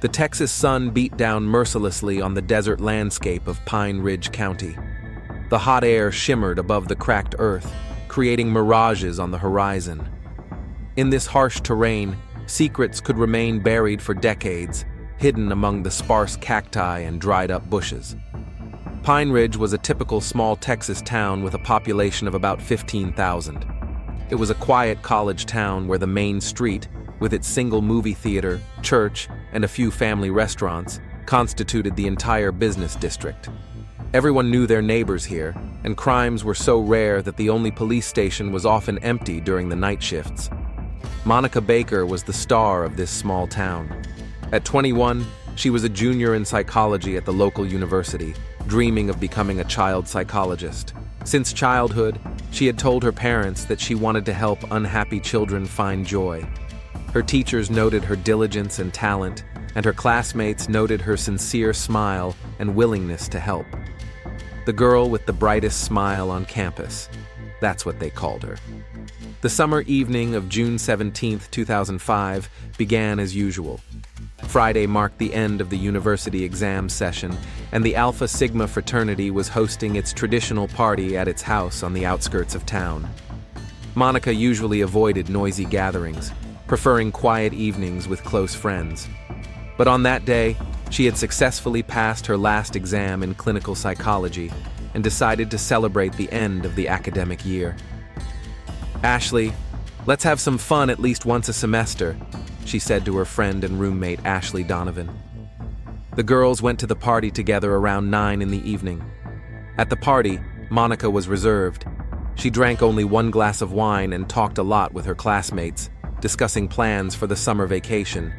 The Texas sun beat down mercilessly on the desert landscape of Pine Ridge County. The hot air shimmered above the cracked earth, creating mirages on the horizon. In this harsh terrain, secrets could remain buried for decades, hidden among the sparse cacti and dried-up bushes. Pine Ridge was a typical small Texas town with a population of about 15,000. It was a quiet college town where the main street, with its single movie theater, church, and a few family restaurants, constituted the entire business district. Everyone knew their neighbors here, and crimes were so rare that the only police station was often empty during the night shifts. Monica Baker was the star of this small town. At 21, she was a junior in psychology at the local university, dreaming of becoming a child psychologist. Since childhood, she had told her parents that she wanted to help unhappy children find joy. Her teachers noted her diligence and talent, and her classmates noted her sincere smile and willingness to help. The girl with the brightest smile on campus. That's what they called her. The summer evening of June 17, 2005, began as usual. Friday marked the end of the university exam session, and the Alpha Sigma fraternity was hosting its traditional party at its house on the outskirts of town. Monica usually avoided noisy gatherings, preferring quiet evenings with close friends. But on that day, she had successfully passed her last exam in clinical psychology and decided to celebrate the end of the academic year. "Ashley, let's have some fun at least once a semester," she said to her friend and roommate Ashley Donovan. The girls went to the party together around 9 in the evening. At the party, Monica was reserved. She drank only one glass of wine and talked a lot with her classmates, discussing plans for the summer vacation.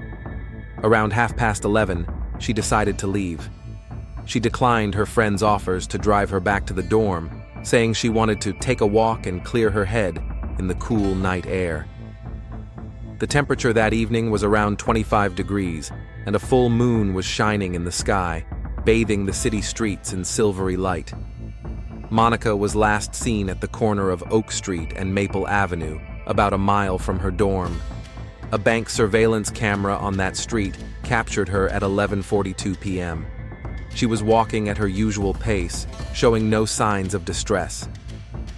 Around 11:30, she decided to leave. She declined her friend's offers to drive her back to the dorm, saying she wanted to take a walk and clear her head in the cool night air. The temperature that evening was around 25 degrees, and a full moon was shining in the sky, bathing the city streets in silvery light. Monica was last seen at the corner of Oak Street and Maple Avenue, about a mile from her dorm. A bank surveillance camera on that street captured her at 11:42 p.m. She was walking at her usual pace, showing no signs of distress.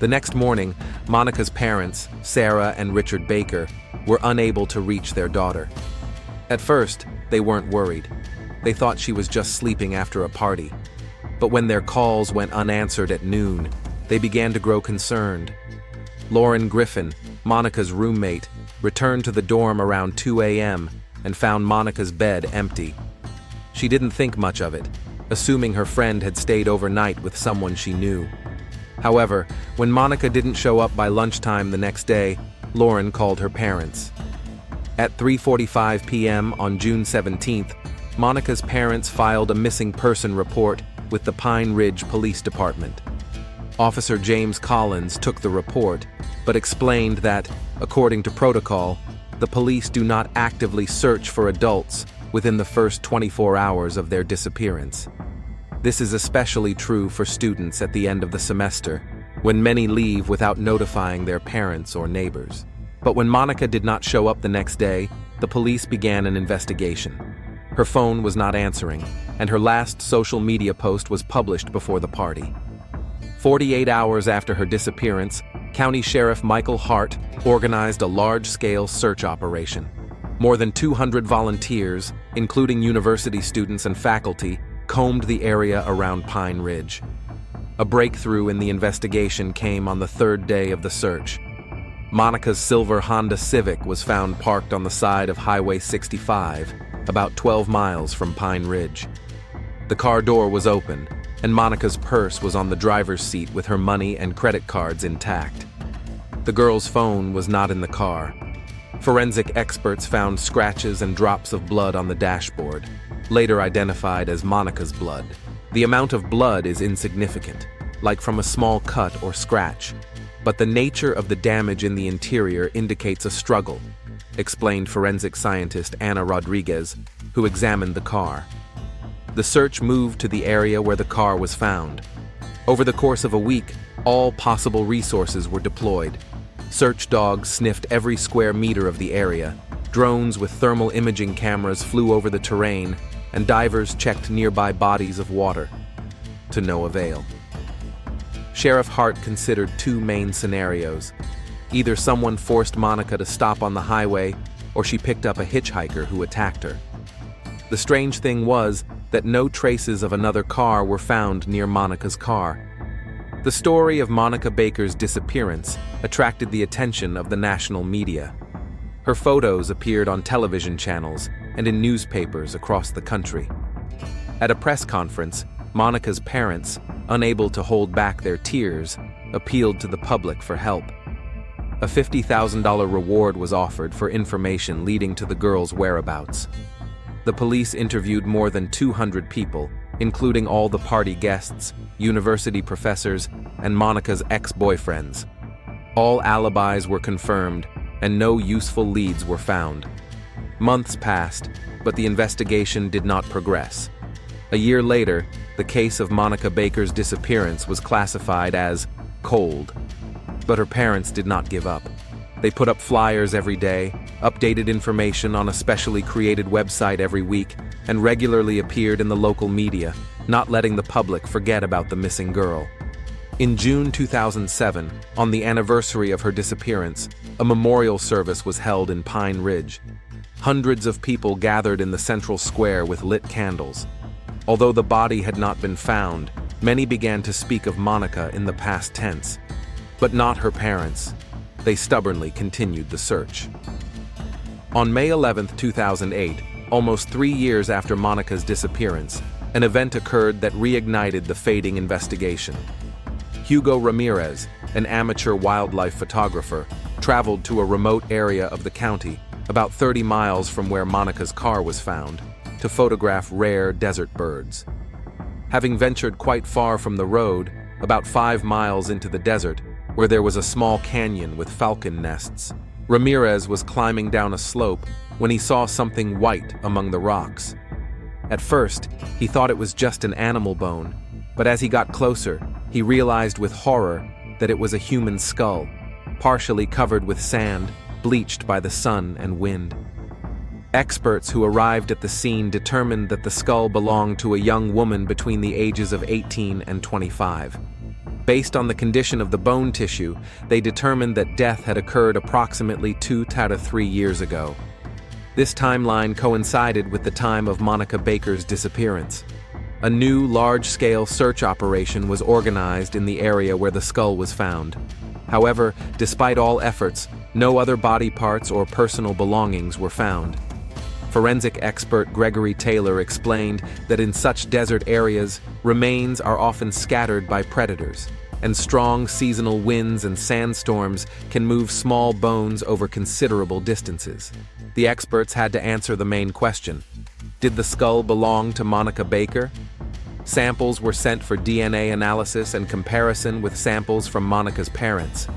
The next morning, Monica's parents, Sarah and Richard Baker, were unable to reach their daughter. At first, they weren't worried. They thought she was just sleeping after a party. But when their calls went unanswered at noon, they began to grow concerned. Lauren Griffin, Monica's roommate, returned to the dorm around 2 a.m. and found Monica's bed empty. She didn't think much of it, assuming her friend had stayed overnight with someone she knew. However, when Monica didn't show up by lunchtime the next day, Lauren called her parents. At 3:45 p.m. on June 17th, Monica's parents filed a missing person report with the Pine Ridge Police Department. Officer James Collins took the report, but explained that, according to protocol, the police do not actively search for adults within the first 24 hours of their disappearance. This is especially true for students at the end of the semester, when many leave without notifying their parents or neighbors. But when Monica did not show up the next day, the police began an investigation. Her phone was not answering, and her last social media post was published before the party. 48 hours after her disappearance, County Sheriff Michael Hart organized a large-scale search operation. More than 200 volunteers, including university students and faculty, combed the area around Pine Ridge. A breakthrough in the investigation came on the third day of the search. Monica's silver Honda Civic was found parked on the side of Highway 65, about 12 miles from Pine Ridge. The car door was open, and Monica's purse was on the driver's seat with her money and credit cards intact. The girl's phone was not in the car. Forensic experts found scratches and drops of blood on the dashboard, later identified as Monica's blood. The amount of blood is insignificant, like from a small cut or scratch, but the nature of the damage in the interior indicates a struggle, explained forensic scientist Anna Rodriguez, who examined the car. The search moved to the area where the car was found. Over the course of a week, all possible resources were deployed. Search dogs sniffed every square meter of the area, Drones with thermal imaging cameras flew over the terrain, and divers checked nearby bodies of water. To no avail. Sheriff Hart considered two main scenarios. Either someone forced Monica to stop on the highway, or she picked up a hitchhiker who attacked her. The strange thing was that no traces of another car were found near Monica's car. The story of Monica Baker's disappearance attracted the attention of the national media. Her photos appeared on television channels and in newspapers across the country. At a press conference, Monica's parents, unable to hold back their tears, appealed to the public for help. A $50,000 reward was offered for information leading to the girl's whereabouts. The police interviewed more than 200 people, including all the party guests, university professors, and Monica's ex-boyfriends. All alibis were confirmed, and no useful leads were found. Months passed, but the investigation did not progress. A year later, the case of Monica Baker's disappearance was classified as cold. But her parents did not give up. They put up flyers every day, updated information on a specially created website every week, and regularly appeared in the local media, not letting the public forget about the missing girl. In June 2007, on the anniversary of her disappearance, a memorial service was held in Pine Ridge. Hundreds of people gathered in the central square with lit candles. Although the body had not been found, many began to speak of Monica in the past tense. But not her parents. They stubbornly continued the search. On May 11, 2008, almost 3 years after Monica's disappearance, an event occurred that reignited the fading investigation. Hugo Ramirez, an amateur wildlife photographer, traveled to a remote area of the county, about 30 miles from where Monica's car was found, to photograph rare desert birds. Having ventured quite far from the road, about 5 miles into the desert, where there was a small canyon with falcon nests, Ramirez was climbing down a slope when he saw something white among the rocks. At first, he thought it was just an animal bone, but as he got closer, he realized with horror that it was a human skull, partially covered with sand, bleached by the sun and wind. Experts who arrived at the scene determined that the skull belonged to a young woman between the ages of 18 and 25. Based on the condition of the bone tissue, they determined that death had occurred approximately 2 to 3 years ago. This timeline coincided with the time of Monica Baker's disappearance. A new large-scale search operation was organized in the area where the skull was found. However, despite all efforts, no other body parts or personal belongings were found. Forensic expert Gregory Taylor explained that in such desert areas, remains are often scattered by predators, and strong seasonal winds and sandstorms can move small bones over considerable distances. The experts had to answer the main question: did the skull belong to Monica Baker? Samples were sent for DNA analysis and comparison with samples from Monica's parents.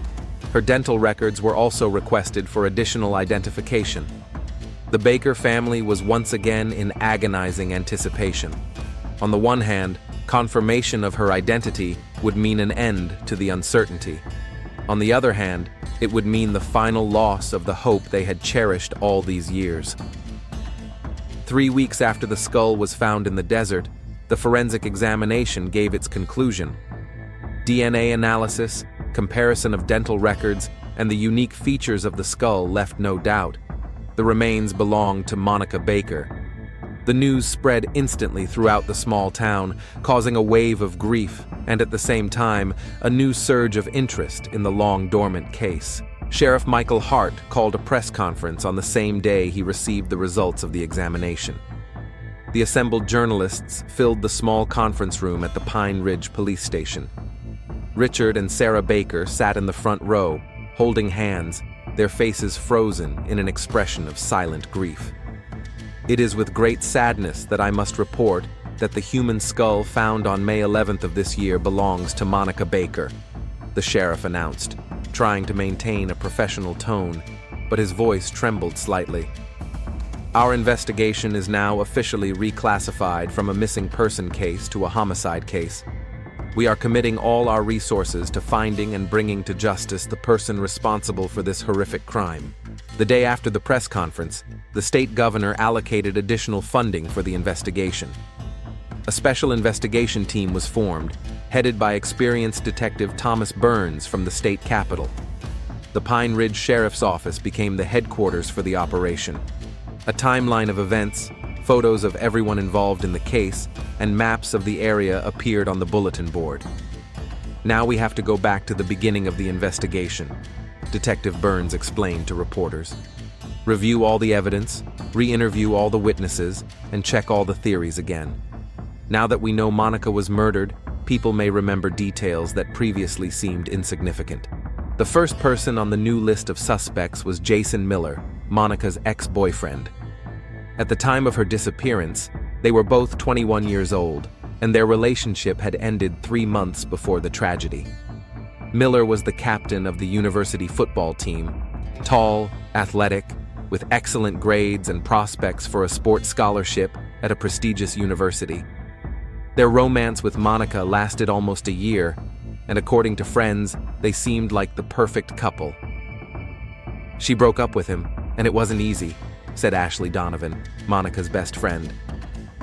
Her dental records were also requested for additional identification. The Baker family was once again in agonizing anticipation. On the one hand, confirmation of her identity would mean an end to the uncertainty. On the other hand, it would mean the final loss of the hope they had cherished all these years. 3 weeks after the skull was found in the desert, the forensic examination gave its conclusion. DNA analysis, comparison of dental records, and the unique features of the skull left no doubt. The remains belonged to Monica Baker. The news spread instantly throughout the small town, causing a wave of grief and at the same time, a new surge of interest in the long-dormant case. Sheriff Michael Hart called a press conference on the same day he received the results of the examination. The assembled journalists filled the small conference room at the Pine Ridge police station. Richard and Sarah Baker sat in the front row, holding hands, their faces frozen in an expression of silent grief. It is with great sadness that I must report that the human skull found on May 11th of this year belongs to Monica Baker, the sheriff announced, trying to maintain a professional tone, but his voice trembled slightly. Our investigation is now officially reclassified from a missing person case to a homicide case. We are committing all our resources to finding and bringing to justice the person responsible for this horrific crime. The day after the press conference, the state governor allocated additional funding for the investigation. A special investigation team was formed, headed by experienced detective Thomas Burns from the state capitol. The Pine Ridge Sheriff's Office became the headquarters for the operation. A timeline of events, photos of everyone involved in the case, and maps of the area appeared on the bulletin board. "Now we have to go back to the beginning of the investigation," Detective Burns explained to reporters. "Review all the evidence, re-interview all the witnesses, and check all the theories again. Now that we know Monica was murdered, people may remember details that previously seemed insignificant." The first person on the new list of suspects was Jason Miller, Monica's ex-boyfriend. At the time of her disappearance, they were both 21 years old, and their relationship had ended 3 months before the tragedy. Miller was the captain of the university football team, tall, athletic, with excellent grades and prospects for a sports scholarship at a prestigious university. Their romance with Monica lasted almost a year, and according to friends, they seemed like the perfect couple. "She broke up with him, and it wasn't easy," said Ashley Donovan, Monica's best friend.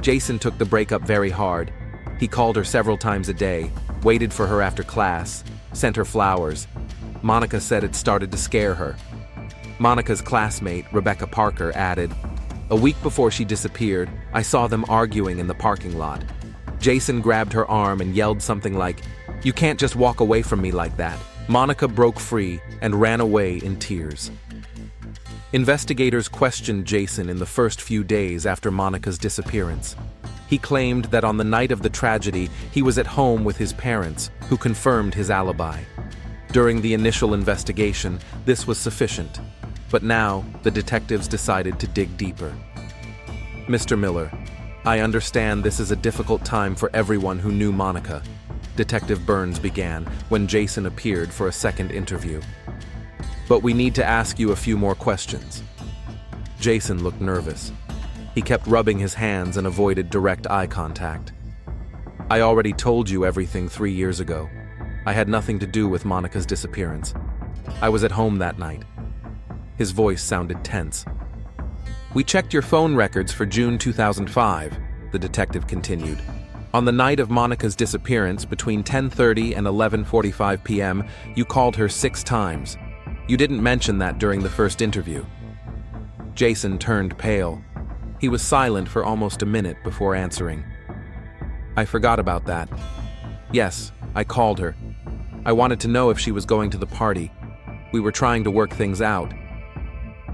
"Jason took the breakup very hard. He called her several times a day, waited for her after class, sent her flowers. Monica said it started to scare her." Monica's classmate, Rebecca Parker, added, "A week before she disappeared, I saw them arguing in the parking lot. Jason grabbed her arm and yelled something like, 'You can't just walk away from me like that.' Monica broke free and ran away in tears." Investigators questioned Jason in the first few days after Monica's disappearance. He claimed that on the night of the tragedy, he was at home with his parents, who confirmed his alibi. During the initial investigation, this was sufficient, but now the detectives decided to dig deeper. "Mr. Miller, I understand this is a difficult time for everyone who knew Monica," Detective Burns began when Jason appeared for a second interview. "But we need to ask you a few more questions." Jason looked nervous. He kept rubbing his hands and avoided direct eye contact. "I already told you everything 3 years ago. I had nothing to do with Monica's disappearance. I was at home that night." His voice sounded tense. "We checked your phone records for June 2005, the detective continued. "On the night of Monica's disappearance, between 10:30 and 11:45 p.m., you called her 6 times. You didn't mention that during the first interview." Jason turned pale. He was silent for almost a minute before answering. "I forgot about that. Yes, I called her. I wanted to know if she was going to the party. We were trying to work things out.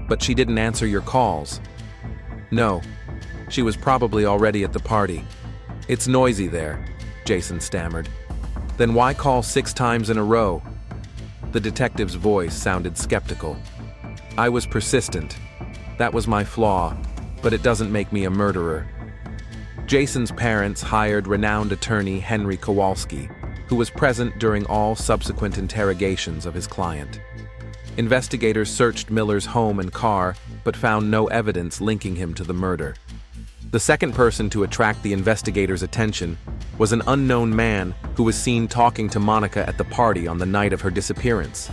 But she didn't answer your calls." "No, she was probably already at the party. It's noisy there," Jason stammered. "Then why call 6 times in a row?" The detective's voice sounded skeptical. "I was persistent. That was my flaw, but it doesn't make me a murderer." Jason's parents hired renowned attorney Henry Kowalski, who was present during all subsequent interrogations of his client. Investigators searched Miller's home and car, but found no evidence linking him to the murder. The second person to attract the investigators' attention was an unknown man who was seen talking to Monica at the party on the night of her disappearance.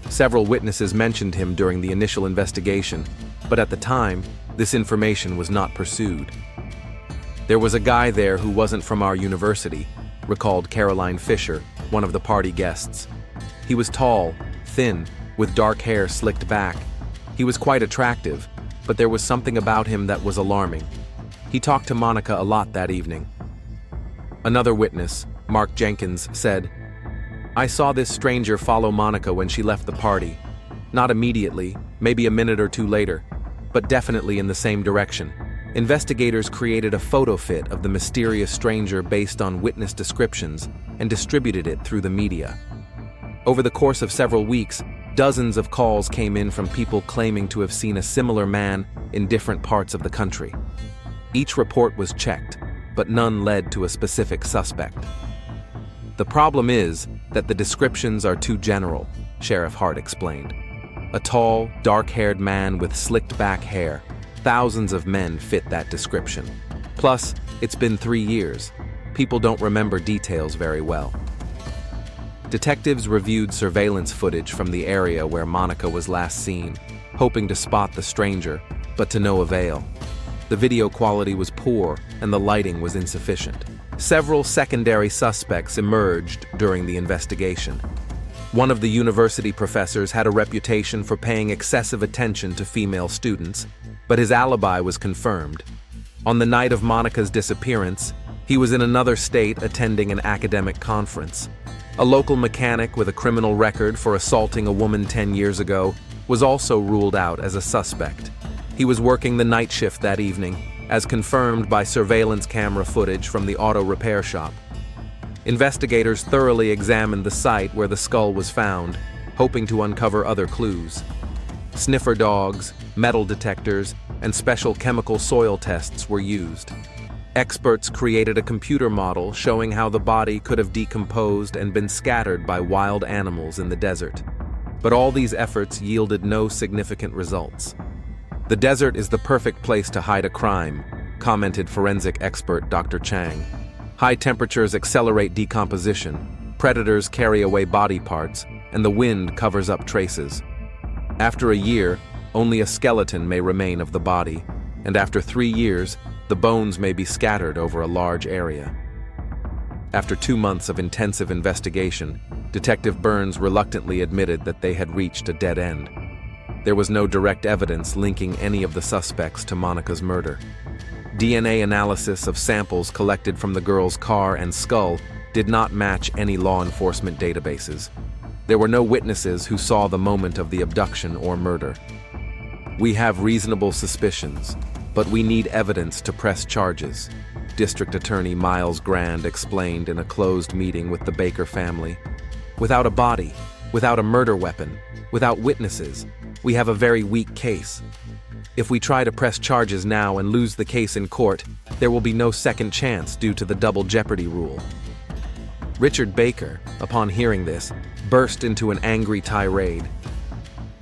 Several witnesses mentioned him during the initial investigation, but at the time, this information was not pursued. "There was a guy there who wasn't from our university," recalled Caroline Fisher, one of the party guests. "He was tall, thin, with dark hair slicked back. He was quite attractive, but there was something about him that was alarming. He talked to Monica a lot that evening." Another witness, Mark Jenkins, said, "I saw this stranger follow Monica when she left the party. Not immediately, maybe a minute or two later, but definitely in the same direction." Investigators created a photo fit of the mysterious stranger based on witness descriptions and distributed it through the media. Over the course of several weeks, dozens of calls came in from people claiming to have seen a similar man in different parts of the country. Each report was checked, but none led to a specific suspect. "The problem is that the descriptions are too general," Sheriff Hart explained. "A tall, dark-haired man with slicked back hair. Thousands of men fit that description. Plus, it's been 3 years. People don't remember details very well." Detectives reviewed surveillance footage from the area where Monica was last seen, hoping to spot the stranger, but to no avail. The video quality was poor and the lighting was insufficient. Several secondary suspects emerged during the investigation. One of the university professors had a reputation for paying excessive attention to female students, but his alibi was confirmed. On the night of Monica's disappearance, he was in another state attending an academic conference. A local mechanic with a criminal record for assaulting a woman 10 years ago was also ruled out as a suspect. He was working the night shift that evening, as confirmed by surveillance camera footage from the auto repair shop. Investigators thoroughly examined the site where the skull was found, hoping to uncover other clues. Sniffer dogs, metal detectors, and special chemical soil tests were used. Experts created a computer model showing how the body could have decomposed and been scattered by wild animals in the desert. But all these efforts yielded no significant results. "The desert is the perfect place to hide a crime," commented forensic expert Dr. Chang. "High temperatures accelerate decomposition, predators carry away body parts, and the wind covers up traces. After a year, only a skeleton may remain of the body, and after 3 years, the bones may be scattered over a large area." After 2 months of intensive investigation, Detective Burns reluctantly admitted that they had reached a dead end. There was no direct evidence linking any of the suspects to Monica's murder. DNA analysis of samples collected from the girl's car and skull did not match any law enforcement databases. There were no witnesses who saw the moment of the abduction or murder. "We have reasonable suspicions, but we need evidence to press charges," District Attorney Miles Grand explained in a closed meeting with the Baker family. "Without a body, without a murder weapon, without witnesses, we have a very weak case. If we try to press charges now and lose the case in court, there will be no second chance due to the double jeopardy rule." Richard Baker, upon hearing this, burst into an angry tirade.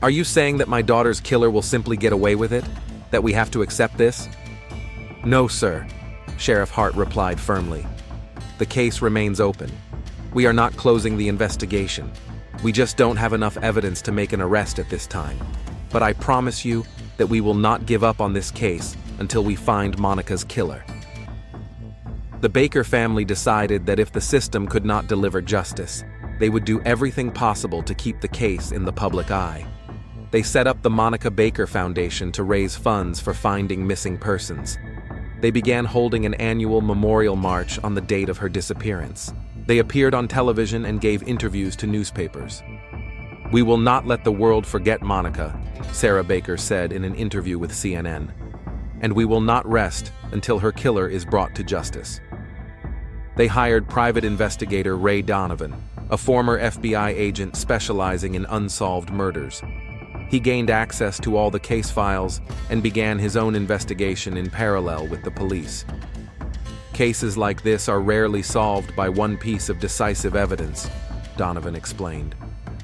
"Are you saying that my daughter's killer will simply get away with it? That we have to accept this?" "No, sir," Sheriff Hart replied firmly. "The case remains open. We are not closing the investigation. We just don't have enough evidence to make an arrest at this time. But I promise you that we will not give up on this case until we find Monica's killer." The Baker family decided that if the system could not deliver justice, they would do everything possible to keep the case in the public eye. They set up the Monica Baker Foundation to raise funds for finding missing persons. They began holding an annual memorial march on the date of her disappearance. They appeared on television and gave interviews to newspapers. "We will not let the world forget Monica," Sarah Baker said in an interview with CNN. "And we will not rest until her killer is brought to justice." They hired private investigator Ray Donovan, a former FBI agent specializing in unsolved murders. He gained access to all the case files and began his own investigation in parallel with the police. "Cases like this are rarely solved by one piece of decisive evidence," Donovan explained.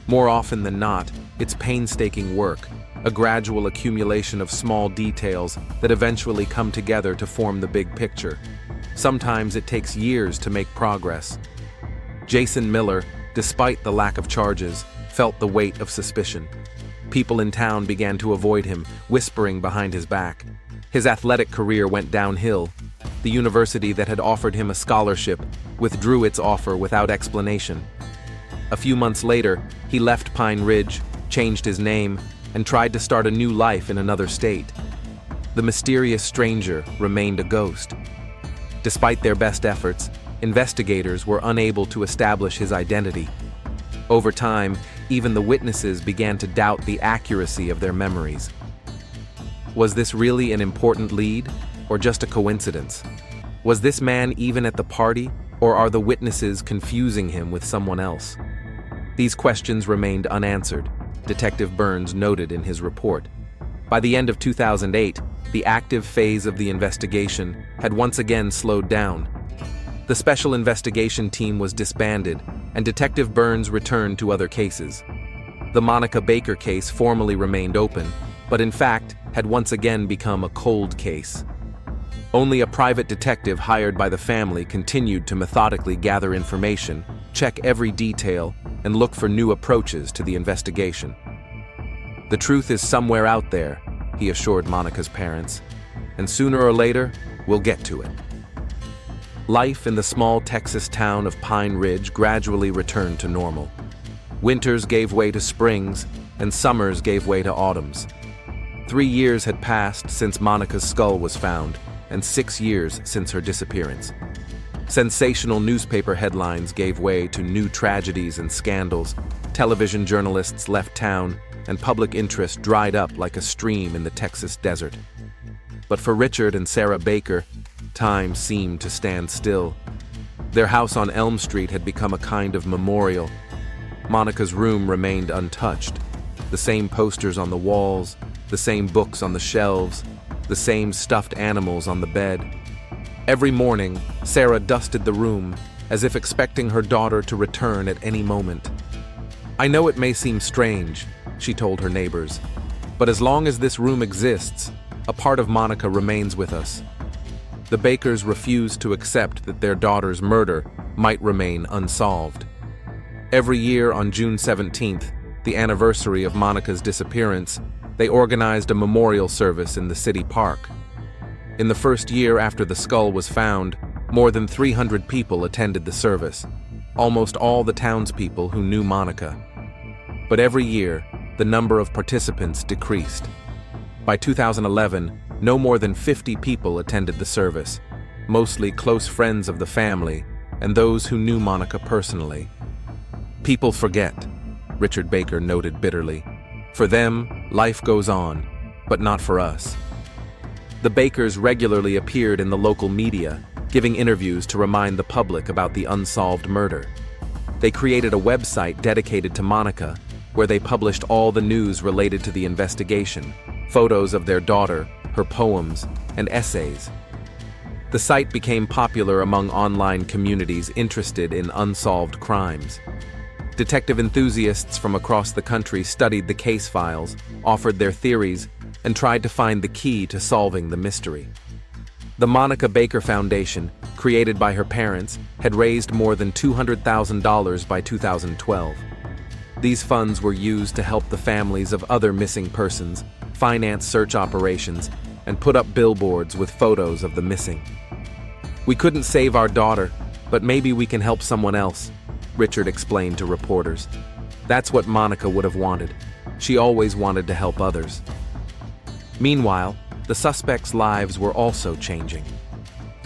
"More often than not, it's painstaking work, a gradual accumulation of small details that eventually come together to form the big picture. Sometimes it takes years to make progress." Jason Miller, despite the lack of charges, felt the weight of suspicion. People in town began to avoid him, whispering behind his back. His athletic career went downhill. The university that had offered him a scholarship withdrew its offer without explanation. A few months later, he left Pine Ridge, changed his name, and tried to start a new life in another state. The mysterious stranger remained a ghost. Despite their best efforts, investigators were unable to establish his identity. Over time, even the witnesses began to doubt the accuracy of their memories. Was this really an important lead, or just a coincidence? Was this man even at the party, or are the witnesses confusing him with someone else? These questions remained unanswered, Detective Burns noted in his report. By the end of 2008, the active phase of the investigation had once again slowed down. The special investigation team was disbanded, and Detective Burns returned to other cases. The Monica Baker case formally remained open, but in fact had once again become a cold case. Only a private detective hired by the family continued to methodically gather information, check every detail, and look for new approaches to the investigation. The truth is somewhere out there, he assured Monica's parents, and sooner or later, we'll get to it. Life in the small Texas town of Pine Ridge gradually returned to normal. Winters gave way to springs, and summers gave way to autumns. 3 years had passed since Monica's skull was found, and 6 years since her disappearance. Sensational newspaper headlines gave way to new tragedies and scandals. Television journalists left town, and public interest dried up like a stream in the Texas desert. But for Richard and Sarah Baker, time seemed to stand still. Their house on Elm Street had become a kind of memorial. Monica's room remained untouched. The same posters on the walls, the same books on the shelves, the same stuffed animals on the bed. Every morning, Sarah dusted the room, as if expecting her daughter to return at any moment. "I know it may seem strange," she told her neighbors, "but as long as this room exists, a part of Monica remains with us." The Bakers refused to accept that their daughter's murder might remain unsolved. Every year on June 17th, the anniversary of Monica's disappearance, they organized a memorial service in the city park. In the first year after the skull was found, more than 300 people attended the service, almost all the townspeople who knew Monica. But every year, the number of participants decreased. By 2011, no more than 50 people attended the service, mostly close friends of the family and those who knew Monica personally. "People forget," Richard Baker noted bitterly. "For them, life goes on, but not for us." The Bakers regularly appeared in the local media, giving interviews to remind the public about the unsolved murder. They created a website dedicated to Monica, where they published all the news related to the investigation, photos of their daughter, her poems, and essays. The site became popular among online communities interested in unsolved crimes. Detective enthusiasts from across the country studied the case files, offered their theories, and tried to find the key to solving the mystery. The Monica Baker Foundation, created by her parents, had raised more than $200,000 by 2012. These funds were used to help the families of other missing persons, finance search operations, and put up billboards with photos of the missing. "We couldn't save our daughter, but maybe we can help someone else," Richard explained to reporters. "That's what Monica would have wanted. She always wanted to help others." Meanwhile, the suspects' lives were also changing.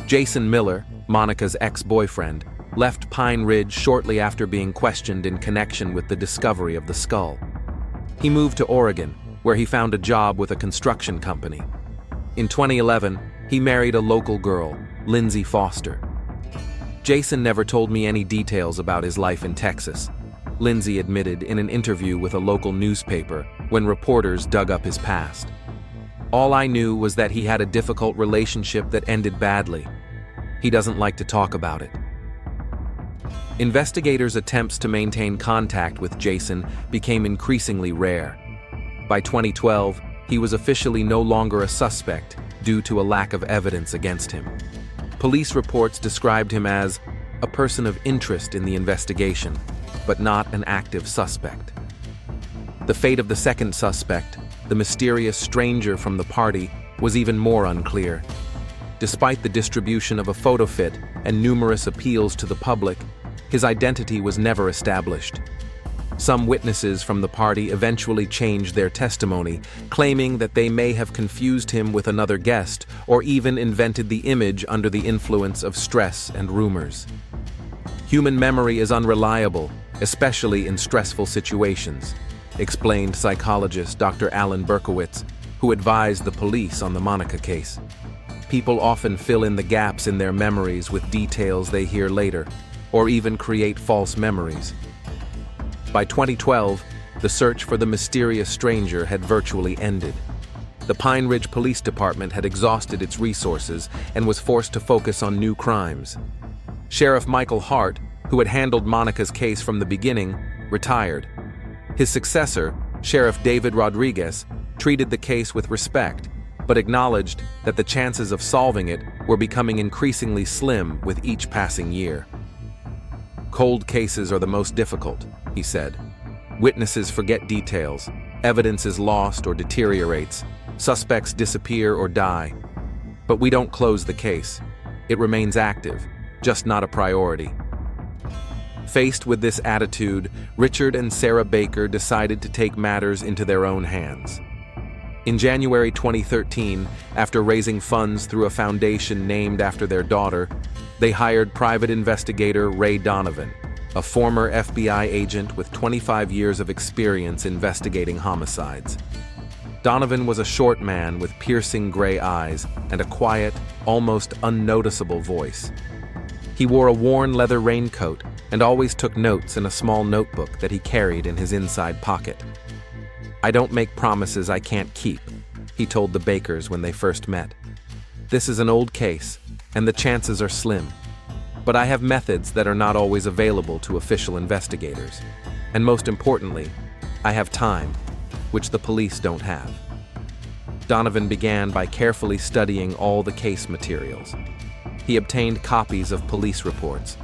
Jason Miller, Monica's ex-boyfriend, left Pine Ridge shortly after being questioned in connection with the discovery of the skull. He moved to Oregon, where he found a job with a construction company. In 2011, he married a local girl, Lindsay Foster. "Jason never told me any details about his life in Texas," Lindsay admitted in an interview with a local newspaper when reporters dug up his past. "All I knew was that he had a difficult relationship that ended badly. He doesn't like to talk about it." Investigators' attempts to maintain contact with Jason became increasingly rare. By 2012, he was officially no longer a suspect due to a lack of evidence against him. Police reports described him as a person of interest in the investigation, but not an active suspect. The fate of the second suspect, the mysterious stranger from the party, was even more unclear. Despite the distribution of a photo fit and numerous appeals to the public, his identity was never established. Some witnesses from the party eventually changed their testimony, claiming that they may have confused him with another guest or even invented the image under the influence of stress and rumors. "Human memory is unreliable, especially in stressful situations," explained psychologist Dr. Alan Berkowitz, who advised the police on the Monica case. "People often fill in the gaps in their memories with details they hear later, or even create false memories." By 2012, the search for the mysterious stranger had virtually ended. The Pine Ridge Police Department had exhausted its resources and was forced to focus on new crimes. Sheriff Michael Hart, who had handled Monica's case from the beginning, retired. His successor, Sheriff David Rodriguez, treated the case with respect, but acknowledged that the chances of solving it were becoming increasingly slim with each passing year. "Cold cases are the most difficult," he said. "Witnesses forget details, Evidence is lost or deteriorates. Suspects disappear or die. But we don't close the case. It remains active, just not a priority. Faced with this attitude, Richard and Sarah Baker decided to take matters into their own hands. In January 2013, after raising funds through a foundation named after their daughter, they hired private investigator Ray Donovan, a former FBI agent with 25 years of experience investigating homicides. Donovan was a short man with piercing gray eyes and a quiet, almost unnoticeable voice. He wore a worn leather raincoat and always took notes in a small notebook that he carried in his inside pocket. "I don't make promises I can't keep," he told the Bakers when they first met. "This is an old case, and the chances are slim. But I have methods that are not always available to official investigators. And most importantly, I have time, which the police don't have." Donovan began by carefully studying all the case materials. He obtained copies of police reports,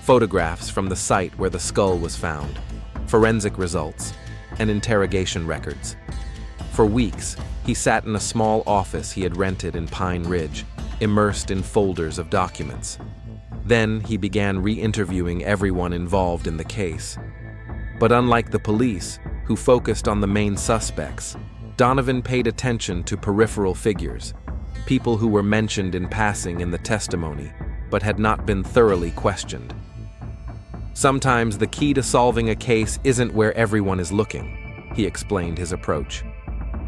photographs from the site where the skull was found, forensic results, and interrogation records. For weeks, he sat in a small office he had rented in Pine Ridge, immersed in folders of documents. Then he began re-interviewing everyone involved in the case. But unlike the police, who focused on the main suspects, Donovan paid attention to peripheral figures, people who were mentioned in passing in the testimony, but had not been thoroughly questioned. "Sometimes the key to solving a case isn't where everyone is looking," he explained his approach.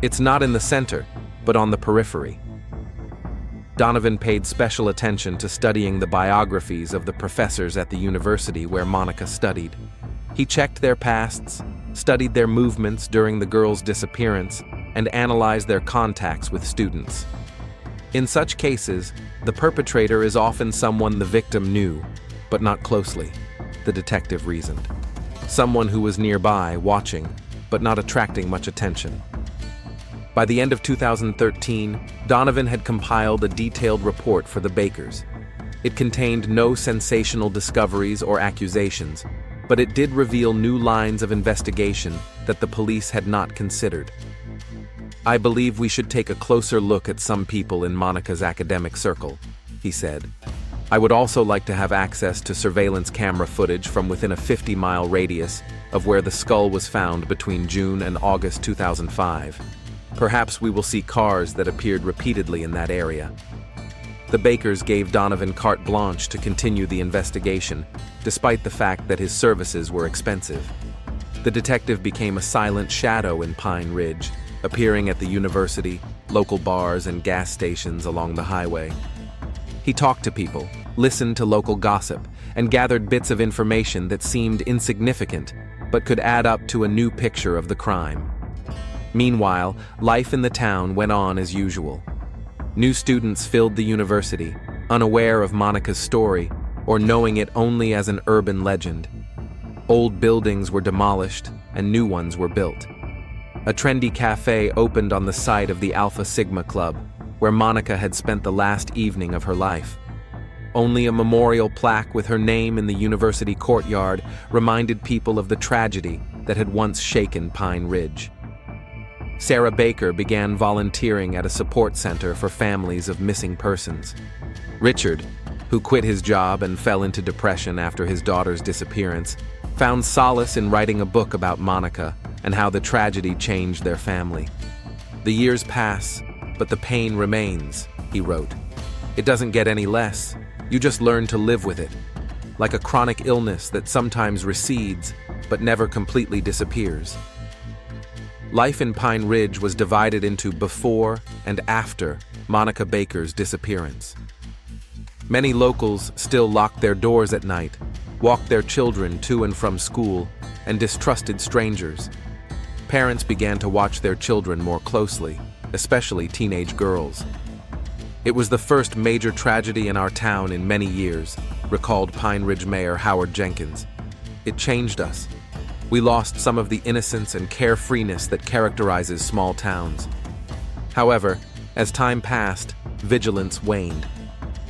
"It's not in the center, but on the periphery." Donovan paid special attention to studying the biographies of the professors at the university where Monica studied. He checked their pasts, studied their movements during the girl's disappearance, and analyzed their contacts with students. In such cases, the perpetrator is often someone the victim knew, but not closely, the detective reasoned. Someone who was nearby, watching, but not attracting much attention. By the end of 2013, Donovan had compiled a detailed report for the Bakers. It contained no sensational discoveries or accusations, but it did reveal new lines of investigation that the police had not considered. "I believe we should take a closer look at some people in Monica's academic circle," he said. "I would also like to have access to surveillance camera footage from within a 50-mile radius of where the skull was found between June and August 2005. Perhaps we will see cars that appeared repeatedly in that area." The Bakers gave Donovan carte blanche to continue the investigation, despite the fact that his services were expensive. The detective became a silent shadow in Pine Ridge, appearing at the university, local bars, and gas stations along the highway. He talked to people, listened to local gossip, and gathered bits of information that seemed insignificant, but could add up to a new picture of the crime. Meanwhile, life in the town went on as usual. New students filled the university, unaware of Monica's story, or knowing it only as an urban legend. Old buildings were demolished, and new ones were built. A trendy cafe opened on the site of the Alpha Sigma Club, where Monica had spent the last evening of her life. Only a memorial plaque with her name in the university courtyard reminded people of the tragedy that had once shaken Pine Ridge. Sarah Baker began volunteering at a support center for families of missing persons. Richard, who quit his job and fell into depression after his daughter's disappearance, found solace in writing a book about Monica and how the tragedy changed their family. "The years pass, but the pain remains," he wrote. "It doesn't get any less. You just learn to live with it, like a chronic illness that sometimes recedes but never completely disappears." Life in Pine Ridge was divided into before and after Monica Baker's disappearance. Many locals still locked their doors at night, walked their children to and from school, and distrusted strangers. Parents began to watch their children more closely, especially teenage girls. "It was the first major tragedy in our town in many years," recalled Pine Ridge Mayor Howard Jenkins. "It changed us. We lost some of the innocence and carefreeness that characterizes small towns." However, as time passed, vigilance waned.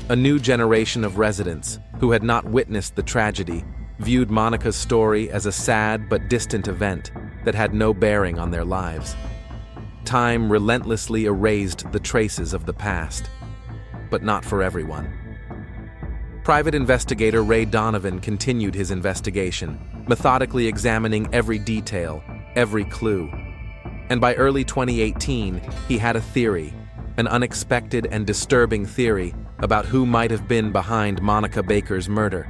A new generation of residents, who had not witnessed the tragedy, viewed Monica's story as a sad but distant event, that had no bearing on their lives. Time relentlessly erased the traces of the past, but not for everyone. Private investigator Ray Donovan continued his investigation, methodically examining every detail, every clue. And by early 2018, he had a theory, an unexpected and disturbing theory about who might have been behind Monica Baker's murder.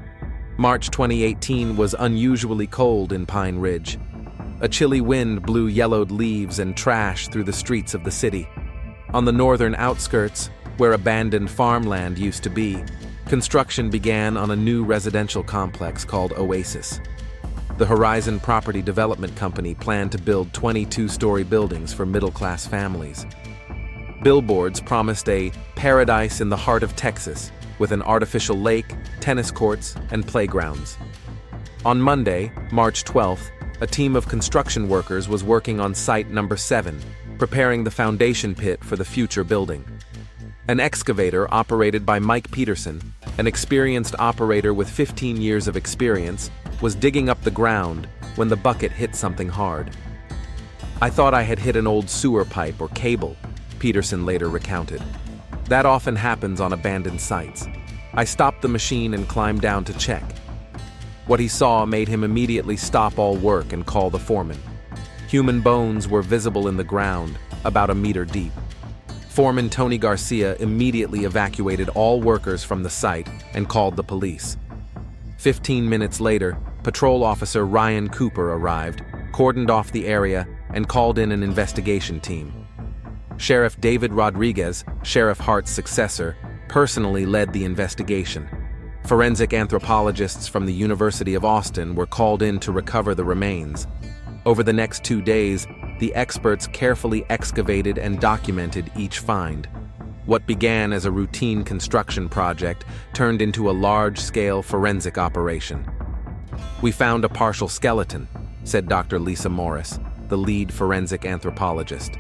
March 2018 was unusually cold in Pine Ridge. A chilly wind blew yellowed leaves and trash through the streets of the city. On the northern outskirts, where abandoned farmland used to be, construction began on a new residential complex called Oasis. The Horizon Property Development Company planned to build 22-story buildings for middle-class families. Billboards promised a paradise in the heart of Texas, with an artificial lake, tennis courts, and playgrounds. On Monday, March 12th, a team of construction workers was working on site number 7, preparing the foundation pit for the future building. An excavator operated by Mike Peterson, an experienced operator with 15 years of experience, was digging up the ground when the bucket hit something hard. "I thought I had hit an old sewer pipe or cable," Peterson later recounted. "That often happens on abandoned sites. I stopped the machine and climbed down to check." What he saw made him immediately stop all work and call the foreman. Human bones were visible in the ground, about a meter deep. Foreman Tony Garcia immediately evacuated all workers from the site and called the police. 15 minutes later, Patrol Officer Ryan Cooper arrived, cordoned off the area, and called in an investigation team. Sheriff David Rodriguez, Sheriff Hart's successor, personally led the investigation. Forensic anthropologists from the University of Austin were called in to recover the remains. Over the next 2 days, the experts carefully excavated and documented each find. What began as a routine construction project turned into a large-scale forensic operation. "We found a partial skeleton," said Dr. Lisa Morris, the lead forensic anthropologist.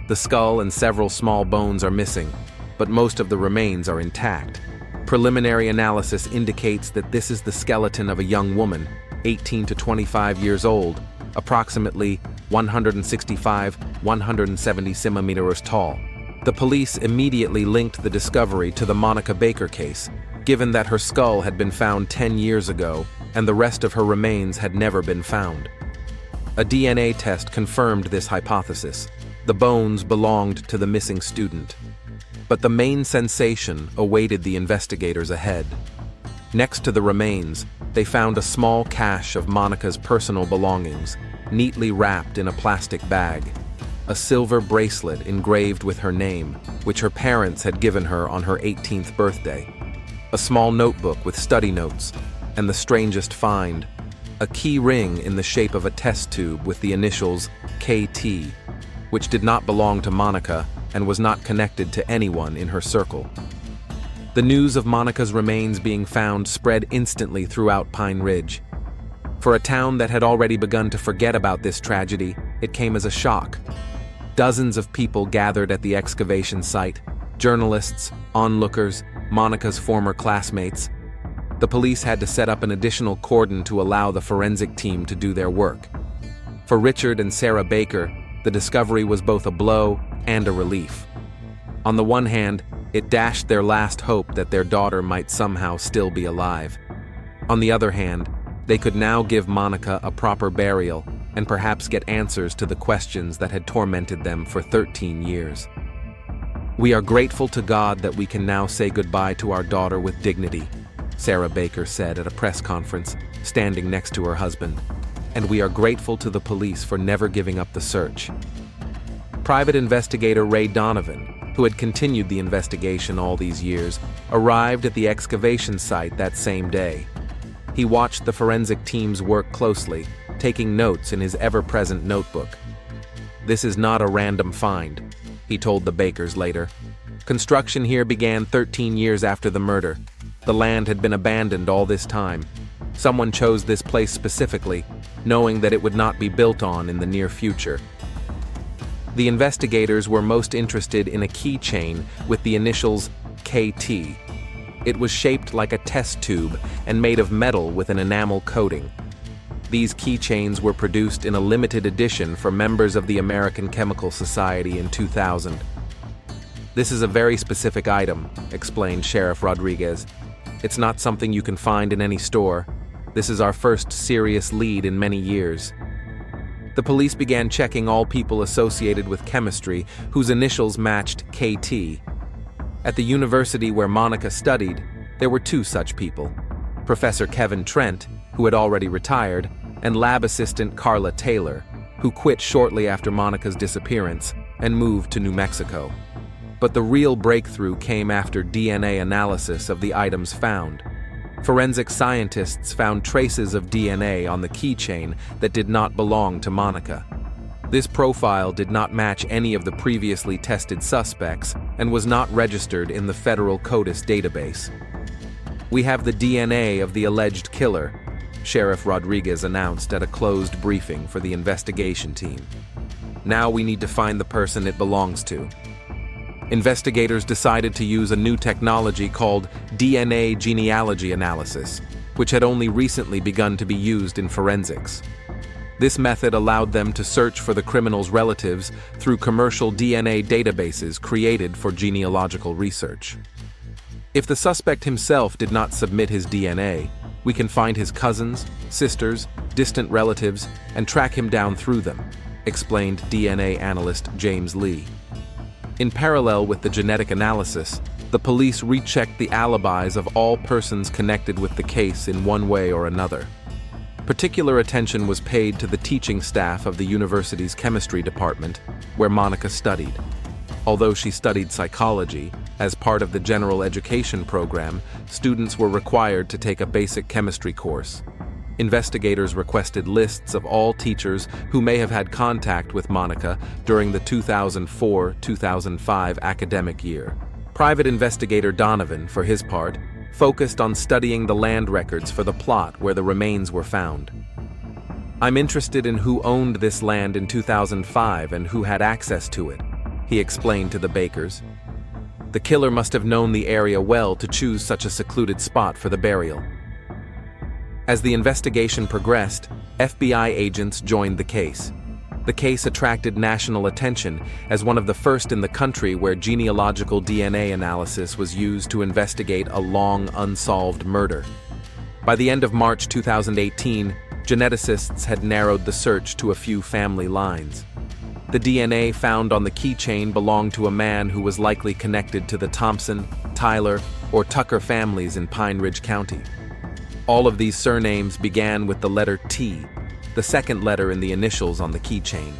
"The skull and several small bones are missing, but most of the remains are intact. Preliminary analysis indicates that this is the skeleton of a young woman, 18 to 25 years old, approximately 165-170 centimeters tall." The police immediately linked the discovery to the Monica Baker case, given that her skull had been found 10 years ago and the rest of her remains had never been found. A DNA test confirmed this hypothesis. The bones belonged to the missing student. But the main sensation awaited the investigators ahead. Next to the remains, they found a small cache of Monica's personal belongings, neatly wrapped in a plastic bag. A silver bracelet engraved with her name, which her parents had given her on her 18th birthday. A small notebook with study notes, and the strangest find, a key ring in the shape of a test tube with the initials KT, which did not belong to Monica and was not connected to anyone in her circle. The news of Monica's remains being found spread instantly throughout Pine Ridge. For a town that had already begun to forget about this tragedy, it came as a shock. Dozens of people gathered at the excavation site: journalists, onlookers, Monica's former classmates. The police had to set up an additional cordon to allow the forensic team to do their work. For Richard and Sarah Baker, the discovery was both a blow and a relief. On the one hand, it dashed their last hope that their daughter might somehow still be alive. On the other hand, they could now give Monica a proper burial and perhaps get answers to the questions that had tormented them for 13 years. "We are grateful to God that we can now say goodbye to our daughter with dignity," Sarah Baker said at a press conference, standing next to her husband. "And we are grateful to the police for never giving up the search." Private investigator Ray Donovan, who had continued the investigation all these years, arrived at the excavation site that same day. He watched the forensic team's work closely, taking notes in his ever-present notebook. "This is not a random find," he told the Bakers later. "Construction here began 13 years after the murder. The land had been abandoned all this time. Someone chose this place specifically, knowing that it would not be built on in the near future." The investigators were most interested in a keychain with the initials KT. It was shaped like a test tube and made of metal with an enamel coating. These keychains were produced in a limited edition for members of the American Chemical Society in 2000. "This is a very specific item," explained Sheriff Rodriguez. "It's not something you can find in any store. This is our first serious lead in many years." The police began checking all people associated with chemistry whose initials matched KT. At the university where Monica studied, there were two such people: Professor Kevin Trent, who had already retired, and lab assistant Carla Taylor, who quit shortly after Monica's disappearance and moved to New Mexico. But the real breakthrough came after DNA analysis of the items found. Forensic scientists found traces of DNA on the keychain that did not belong to Monica. This profile did not match any of the previously tested suspects and was not registered in the federal CODIS database. "We have the DNA of the alleged killer," Sheriff Rodriguez announced at a closed briefing for the investigation team. "Now we need to find the person it belongs to." Investigators decided to use a new technology called DNA genealogy analysis, which had only recently begun to be used in forensics. This method allowed them to search for the criminal's relatives through commercial DNA databases created for genealogical research. If the suspect himself did not submit his DNA, we can find his cousins, sisters, distant relatives, and track him down through them, explained DNA analyst James Lee. In parallel with the genetic analysis, the police rechecked the alibis of all persons connected with the case in one way or another. Particular attention was paid to the teaching staff of the university's chemistry department, where Monica studied. Although she studied psychology, as part of the general education program, students were required to take a basic chemistry course. Investigators requested lists of all teachers who may have had contact with Monica during the 2004-2005 academic year. Private investigator Donovan, for his part, focused on studying the land records for the plot where the remains were found. "I'm interested in who owned this land in 2005 and who had access to it," he explained to the Bakers. "The killer must have known the area well to choose such a secluded spot for the burial." As the investigation progressed, FBI agents joined the case. The case attracted national attention as one of the first in the country where genealogical DNA analysis was used to investigate a long unsolved murder. By the end of March 2018, geneticists had narrowed the search to a few family lines. The DNA found on the keychain belonged to a man who was likely connected to the Thompson, Tyler, or Tucker families in Pine Ridge County. All of these surnames began with the letter T, the second letter in the initials on the keychain.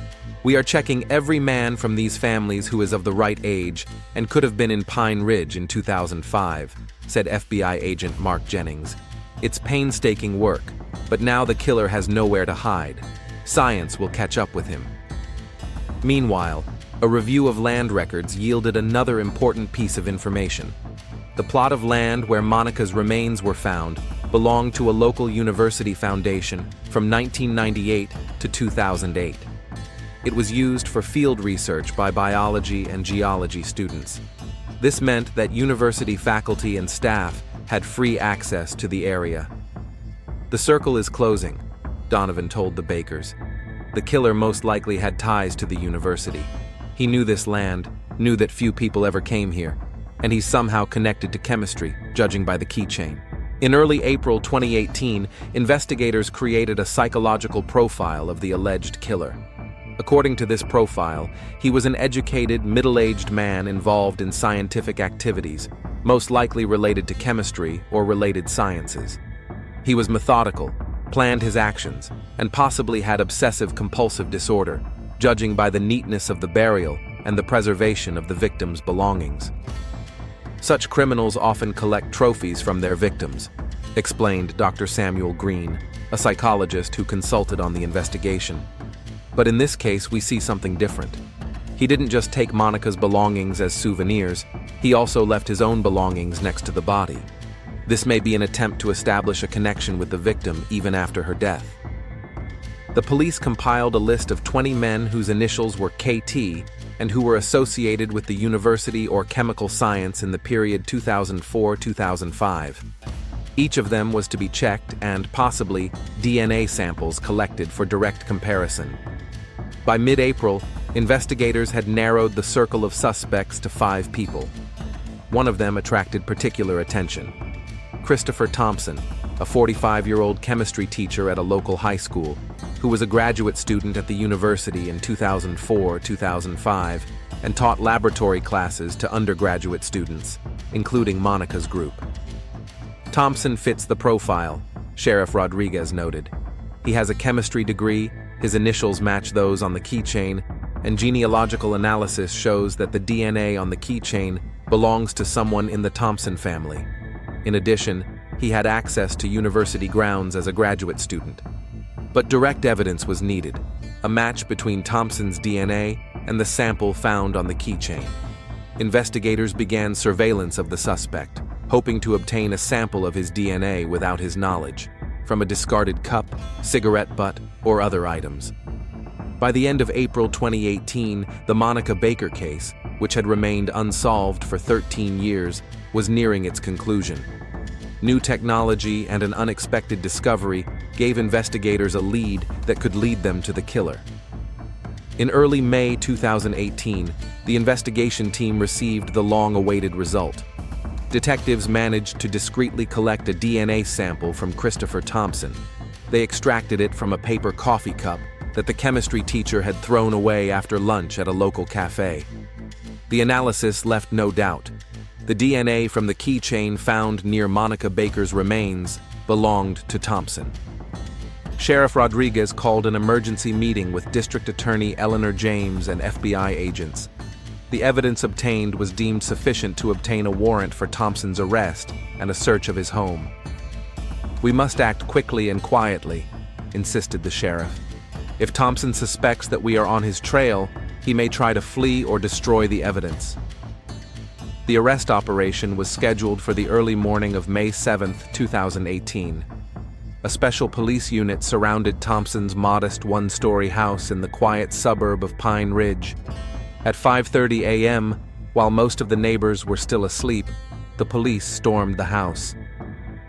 "We are checking every man from these families who is of the right age and could have been in Pine Ridge in 2005, said FBI agent Mark Jennings. "It's painstaking work, but now the killer has nowhere to hide. Science will catch up with him." Meanwhile, a review of land records yielded another important piece of information. The plot of land where Monica's remains were found belonged to a local university foundation from 1998 to 2008. It was used for field research by biology and geology students. This meant that university faculty and staff had free access to the area. "The circle is closing," Donovan told the Bakers. "The killer most likely had ties to the university. He knew this land, knew that few people ever came here, and he's somehow connected to chemistry, judging by the keychain." In early April 2018, investigators created a psychological profile of the alleged killer. According to this profile, he was an educated, middle-aged man involved in scientific activities, most likely related to chemistry or related sciences. He was methodical, planned his actions, and possibly had obsessive-compulsive disorder, judging by the neatness of the burial and the preservation of the victim's belongings. "Such criminals often collect trophies from their victims," explained Dr. Samuel Green, a psychologist who consulted on the investigation. "But in this case, we see something different. He didn't just take Monica's belongings as souvenirs, he also left his own belongings next to the body. This may be an attempt to establish a connection with the victim even after her death." The police compiled a list of 20 men whose initials were KT and who were associated with the university or chemical science in the period 2004-2005. Each of them was to be checked and, possibly, DNA samples collected for direct comparison. By mid-April, investigators had narrowed the circle of suspects to 5 people. One of them attracted particular attention: Christopher Thompson, a 45-year-old chemistry teacher at a local high school, who was a graduate student at the university in 2004-2005 and taught laboratory classes to undergraduate students, including Monica's group. Thompson fits the profile, Sheriff Rodriguez noted. He has a chemistry degree, his initials match those on the keychain, and genealogical analysis shows that the DNA on the keychain belongs to someone in the Thompson family. In addition, he had access to university grounds as a graduate student. But direct evidence was needed, a match between Thompson's DNA and the sample found on the keychain. Investigators began surveillance of the suspect, hoping to obtain a sample of his DNA without his knowledge, from a discarded cup, cigarette butt, or other items. By the end of April 2018, the Monica Baker case, which had remained unsolved for 13 years, was nearing its conclusion. New technology and an unexpected discovery gave investigators a lead that could lead them to the killer. In early May 2018, the investigation team received the long-awaited result. Detectives managed to discreetly collect a DNA sample from Christopher Thompson. They extracted it from a paper coffee cup that the chemistry teacher had thrown away after lunch at a local cafe. The analysis left no doubt. The DNA from the keychain found near Monica Baker's remains belonged to Thompson. Sheriff Rodriguez called an emergency meeting with District Attorney Eleanor James and FBI agents. The evidence obtained was deemed sufficient to obtain a warrant for Thompson's arrest and a search of his home. "We must act quickly and quietly," insisted the sheriff. "If Thompson suspects that we are on his trail, he may try to flee or destroy the evidence." The arrest operation was scheduled for the early morning of May 7, 2018. A special police unit surrounded Thompson's modest one-story house in the quiet suburb of Pine Ridge. At 5:30 a.m., while most of the neighbors were still asleep, the police stormed the house.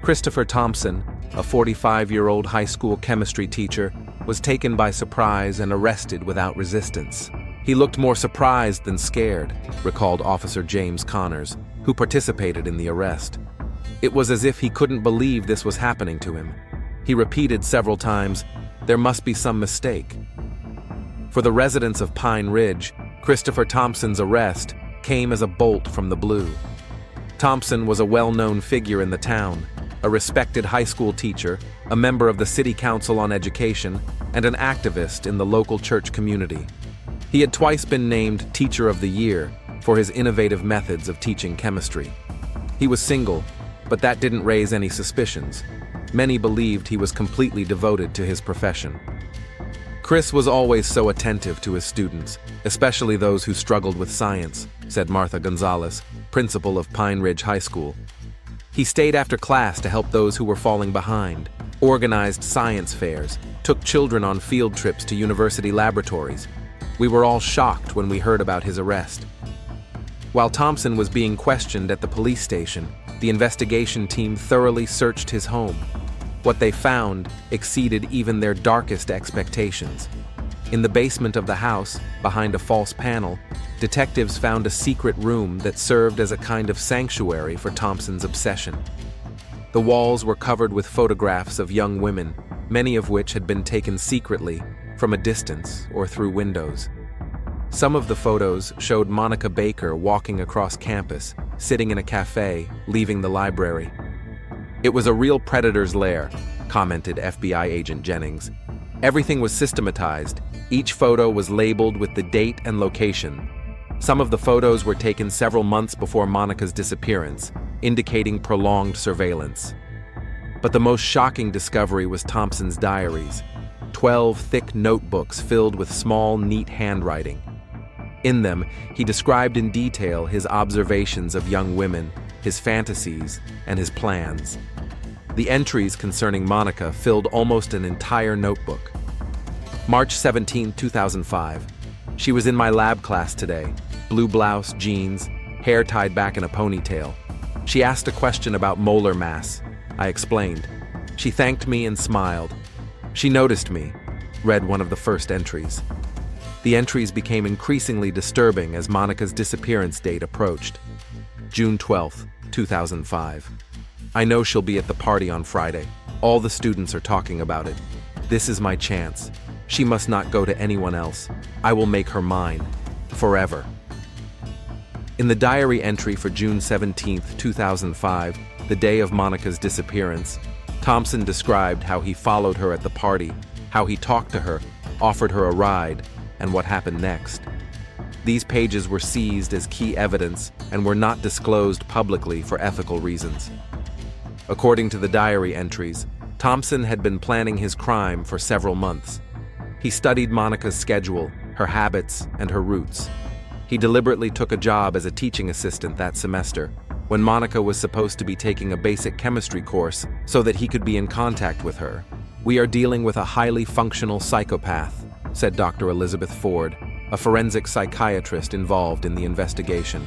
Christopher Thompson, a 45-year-old high school chemistry teacher, was taken by surprise and arrested without resistance. "He looked more surprised than scared," recalled Officer James Connors, who participated in the arrest. "It was as if he couldn't believe this was happening to him. He repeated several times, 'There must be some mistake.'" For the residents of Pine Ridge, Christopher Thompson's arrest came as a bolt from the blue. Thompson was a well-known figure in the town, a respected high school teacher, a member of the City Council on Education, and an activist in the local church community. He had twice been named Teacher of the Year for his innovative methods of teaching chemistry. He was single, but that didn't raise any suspicions. Many believed he was completely devoted to his profession. "Chris was always so attentive to his students, especially those who struggled with science," said Martha Gonzalez, principal of Pine Ridge High School. "He stayed after class to help those who were falling behind, organized science fairs, took children on field trips to university laboratories. We were all shocked when we heard about his arrest." While Thompson was being questioned at the police station, the investigation team thoroughly searched his home. What they found exceeded even their darkest expectations. In the basement of the house, behind a false panel, detectives found a secret room that served as a kind of sanctuary for Thompson's obsession. The walls were covered with photographs of young women, many of which had been taken secretly, from a distance or through windows. Some of the photos showed Monica Baker walking across campus, sitting in a cafe, leaving the library. "It was a real predator's lair," commented FBI agent Jennings. "Everything was systematized. Each photo was labeled with the date and location. Some of the photos were taken several months before Monica's disappearance, indicating prolonged surveillance." But the most shocking discovery was Thompson's diaries. 12 thick notebooks filled with small, neat handwriting. In them, he described in detail his observations of young women, his fantasies, and his plans. The entries concerning Monica filled almost an entire notebook. March 17, 2005. "She was in my lab class today. Blue blouse, jeans, hair tied back in a ponytail. She asked a question about molar mass. I explained. She thanked me and smiled. She noticed me, read one of the first entries. The entries became increasingly disturbing as Monica's disappearance date approached. June 12, 2005. I know she'll be at the party on Friday. All the students are talking about it. This is my chance. She must not go to anyone else. I will make her mine. Forever. In the diary entry for June 17, 2005, the day of Monica's disappearance, Thompson described how he followed her at the party, how he talked to her, offered her a ride, and what happened next. These pages were seized as key evidence and were not disclosed publicly for ethical reasons. According to the diary entries, Thompson had been planning his crime for several months. He studied Monica's schedule, her habits, and her routes. He deliberately took a job as a teaching assistant that semester, when Monica was supposed to be taking a basic chemistry course so that he could be in contact with her. "We are dealing with a highly functional psychopath," said Dr. Elizabeth Ford, a forensic psychiatrist involved in the investigation.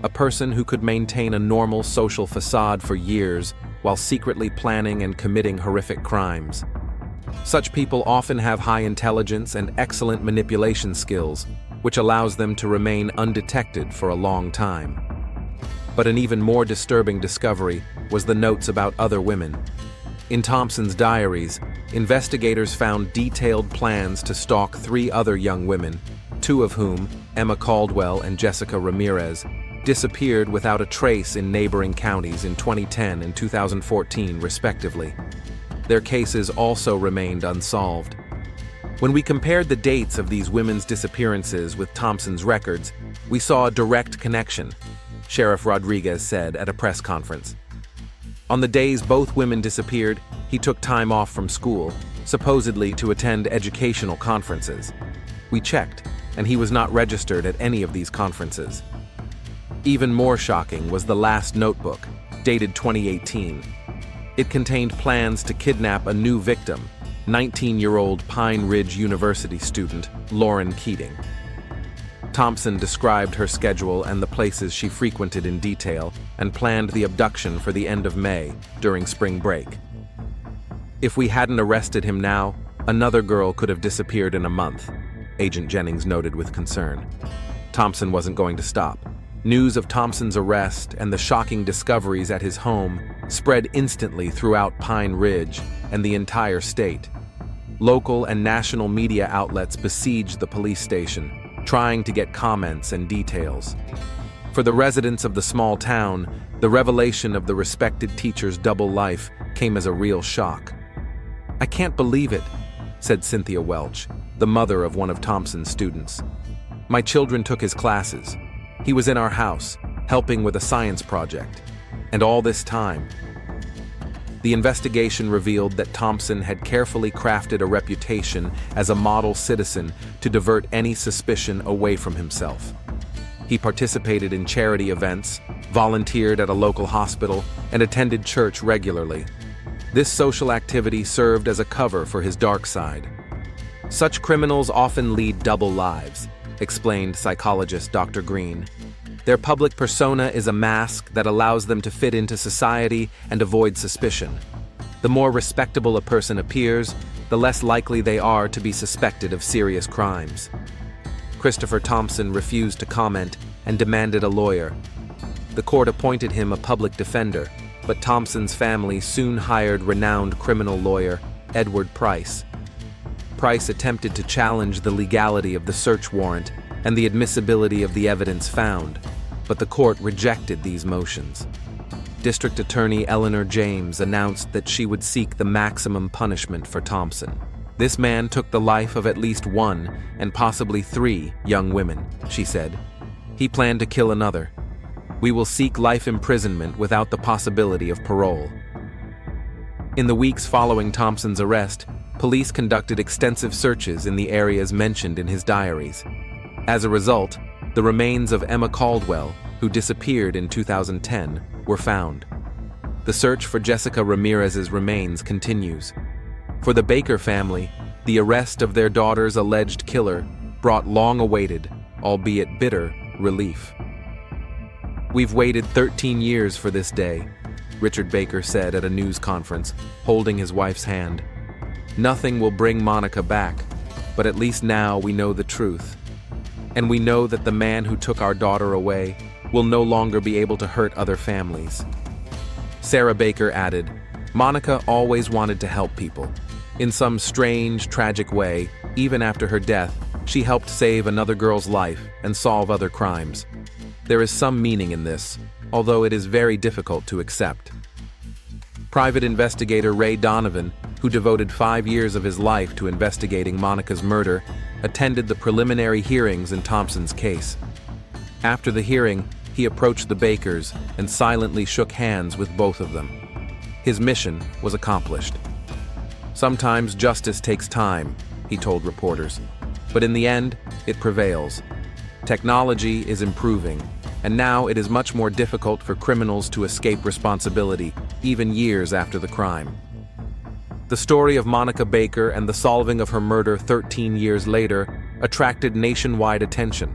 "A person who could maintain a normal social facade for years while secretly planning and committing horrific crimes. Such people often have high intelligence and excellent manipulation skills, which allows them to remain undetected for a long time." But an even more disturbing discovery was the notes about other women. In Thompson's diaries, investigators found detailed plans to stalk 3 other young women, 2 of whom, Emma Caldwell and Jessica Ramirez, disappeared without a trace in neighboring counties in 2010 and 2014, respectively. Their cases also remained unsolved. When we compared the dates of these women's disappearances with Thompson's records, we saw a direct connection, Sheriff Rodriguez said at a press conference. On the days both women disappeared, he took time off from school, supposedly to attend educational conferences. We checked, and he was not registered at any of these conferences. Even more shocking was the last notebook, dated 2018. It contained plans to kidnap a new victim, 19-year-old Pine Ridge University student Lauren Keating. Thompson described her schedule and the places she frequented in detail and planned the abduction for the end of May, during spring break. "If we hadn't arrested him now, another girl could have disappeared in a month," Agent Jennings noted with concern. Thompson wasn't going to stop. News of Thompson's arrest and the shocking discoveries at his home spread instantly throughout Pine Ridge and the entire state. Local and national media outlets besieged the police station, trying to get comments and details. For the residents of the small town, the revelation of the respected teacher's double life came as a real shock. "I can't believe it," said Cynthia Welch, the mother of one of Thompson's students. "My children took his classes. He was in our house, helping with a science project. And all this time." The investigation revealed that Thompson had carefully crafted a reputation as a model citizen to divert any suspicion away from himself. He participated in charity events, volunteered at a local hospital, and attended church regularly. This social activity served as a cover for his dark side. "Such criminals often lead double lives," explained psychologist Dr. Green. "Their public persona is a mask that allows them to fit into society and avoid suspicion. The more respectable a person appears, the less likely they are to be suspected of serious crimes." Christopher Thompson refused to comment and demanded a lawyer. The court appointed him a public defender, but Thompson's family soon hired renowned criminal lawyer Edward Price. Price attempted to challenge the legality of the search warrant and the admissibility of the evidence found, but the court rejected these motions. District Attorney Eleanor James announced that she would seek the maximum punishment for Thompson. "This man took the life of at least 1 and possibly 3 young women," she said. "He planned to kill another. We will seek life imprisonment without the possibility of parole." In the weeks following Thompson's arrest, police conducted extensive searches in the areas mentioned in his diaries. As a result, the remains of Emma Caldwell, who disappeared in 2010, were found. The search for Jessica Ramirez's remains continues. For the Baker family, the arrest of their daughter's alleged killer brought long-awaited, albeit bitter, relief. "We've waited 13 years for this day. Richard Baker said at a news conference, holding his wife's hand. "Nothing will bring Monica back, but at least now we know the truth. And we know that the man who took our daughter away will no longer be able to hurt other families." Sarah Baker added, "Monica always wanted to help people. In some strange, tragic way, even after her death, she helped save another girl's life and solve other crimes. There is some meaning in this, although it is very difficult to accept." Private investigator Ray Donovan, who devoted 5 years of his life to investigating Monica's murder, attended the preliminary hearings in Thompson's case. After the hearing, he approached the Bakers and silently shook hands with both of them. His mission was accomplished. "Sometimes justice takes time," he told reporters, "but in the end, it prevails. Technology is improving, and now it is much more difficult for criminals to escape responsibility, even years after the crime." The story of Monica Baker and the solving of her murder 13 years later attracted nationwide attention.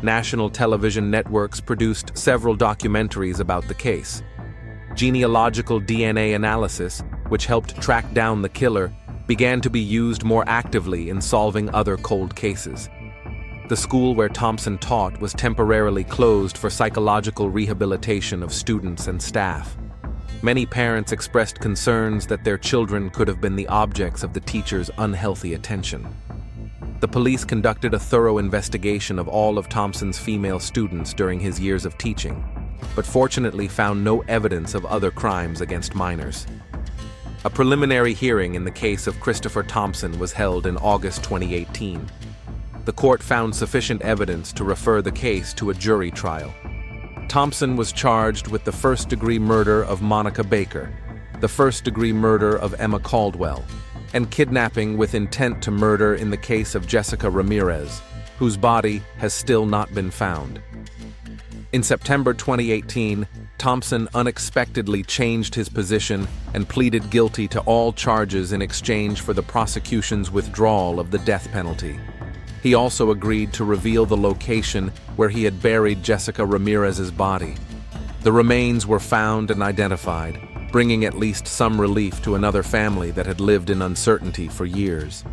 National television networks produced several documentaries about the case. Genealogical DNA analysis, which helped track down the killer, began to be used more actively in solving other cold cases. The school where Thompson taught was temporarily closed for psychological rehabilitation of students and staff. Many parents expressed concerns that their children could have been the objects of the teacher's unhealthy attention. The police conducted a thorough investigation of all of Thompson's female students during his years of teaching, but fortunately found no evidence of other crimes against minors. A preliminary hearing in the case of Christopher Thompson was held in August 2018. The court found sufficient evidence to refer the case to a jury trial. Thompson was charged with the first-degree murder of Monica Baker, the first-degree murder of Emma Caldwell, and kidnapping with intent to murder in the case of Jessica Ramirez, whose body has still not been found. In September 2018, Thompson unexpectedly changed his position and pleaded guilty to all charges in exchange for the prosecution's withdrawal of the death penalty. He also agreed to reveal the location where he had buried Jessica Ramirez's body. The remains were found and identified, bringing at least some relief to another family that had lived in uncertainty for years.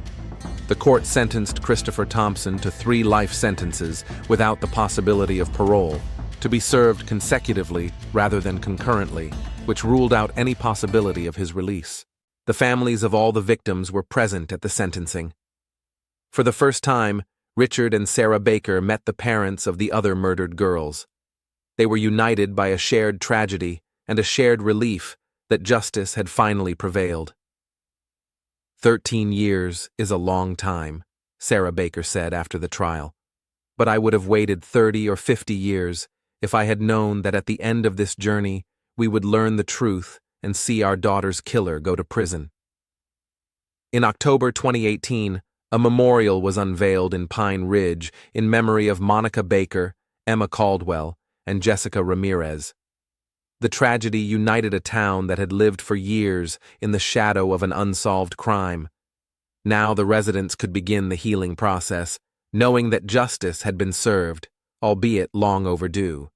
The court sentenced Christopher Thompson to 3 life sentences without the possibility of parole, to be served consecutively rather than concurrently, which ruled out any possibility of his release. The families of all the victims were present at the sentencing. For the first time, Richard and Sarah Baker met the parents of the other murdered girls. They were united by a shared tragedy and a shared relief that justice had finally prevailed. 13 years is a long time, Sarah Baker said after the trial, but I would have waited 30 or 50 years if I had known that at the end of this journey we would learn the truth and see our daughter's killer go to prison. In October 2018, a memorial was unveiled in Pine Ridge in memory of Monica Baker, Emma Caldwell, and Jessica Ramirez. The tragedy united a town that had lived for years in the shadow of an unsolved crime. Now the residents could begin the healing process, knowing that justice had been served, albeit long overdue.